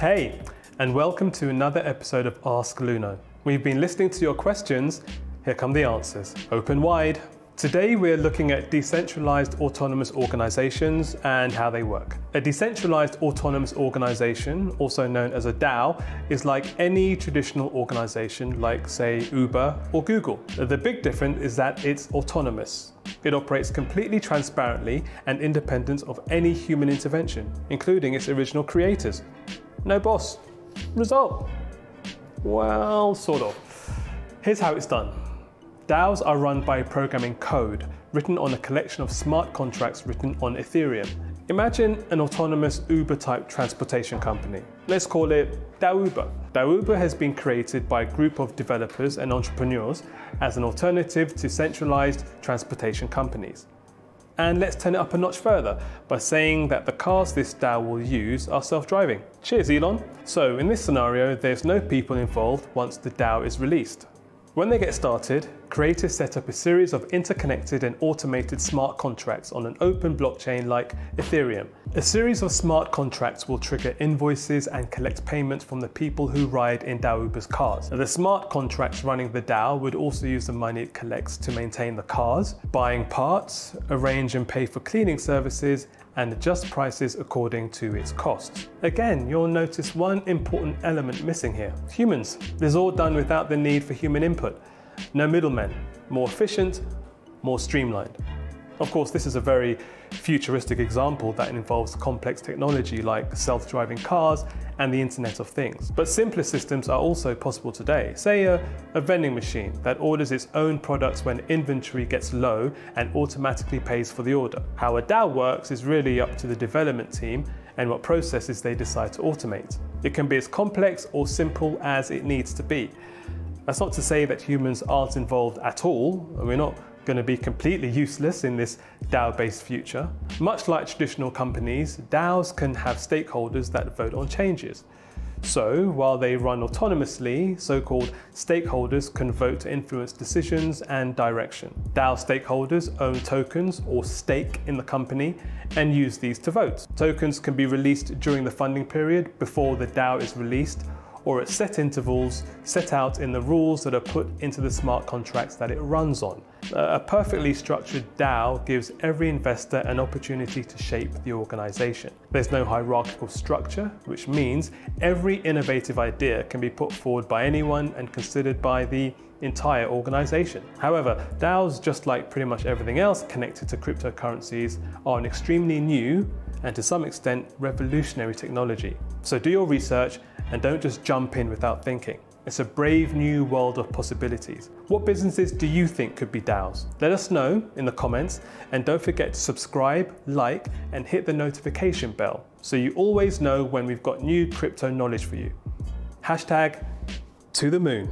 Hey, and welcome to another episode of Ask Luno. We've been listening to your questions. Here come the answers. Open wide. Today we're looking at decentralized autonomous organizations and how they work. A decentralized autonomous organization, also known as a DAO, is like any traditional organization like, say, Uber or Google. The big difference is that it's autonomous. It operates completely transparently and independent of any human intervention, including its original creators. No boss. Result? Well, sort of. Here's how it's done. DAOs are run by programming code written on a collection of smart contracts written on Ethereum. Imagine an autonomous Uber-type transportation company. Let's call it DAOuber. DAOuber has been created by a group of developers and entrepreneurs as an alternative to centralized transportation companies. And let's turn it up a notch further by saying that the cars this DAO will use are self-driving. Cheers, Elon. So in this scenario, there's no people involved once the DAO is released. When they get started, creators set up a series of interconnected and automated smart contracts on an open blockchain like Ethereum. A series of smart contracts will trigger invoices and collect payments from the people who ride in DAOuber's cars. The smart contracts running the DAO would also use the money it collects to maintain the cars, buying parts, arrange and pay for cleaning services, and adjust prices according to its costs. Again, you'll notice one important element missing here. Humans. This is all done without the need for human input. No middlemen. More efficient, more streamlined. Of course, this is a very futuristic example that involves complex technology like self-driving cars and the Internet of Things. But simpler systems are also possible today. Say a vending machine that orders its own products when inventory gets low and automatically pays for the order. How a DAO works is really up to the development team and what processes they decide to automate. It can be as complex or simple as it needs to be. That's not to say that humans aren't involved at all. We're not going to be completely useless in this DAO-based future. Much like traditional companies, DAOs can have stakeholders that vote on changes. So while they run autonomously, so-called stakeholders can vote to influence decisions and direction. DAO stakeholders own tokens or stake in the company and use these to vote. Tokens can be released during the funding period before the DAO is released, or at set intervals set out in the rules that are put into the smart contracts that it runs on. A perfectly structured DAO gives every investor an opportunity to shape the organization. There's no hierarchical structure, which means every innovative idea can be put forward by anyone and considered by the entire organization. However, DAOs, just like pretty much everything else connected to cryptocurrencies, are an extremely new and to some extent revolutionary technology. So do your research and don't just jump in without thinking. It's a brave new world of possibilities. What businesses do you think could be DAOs? Let us know in the comments, and don't forget to subscribe, like, and hit the notification bell so you always know when we've got new crypto knowledge for you. #to the moon.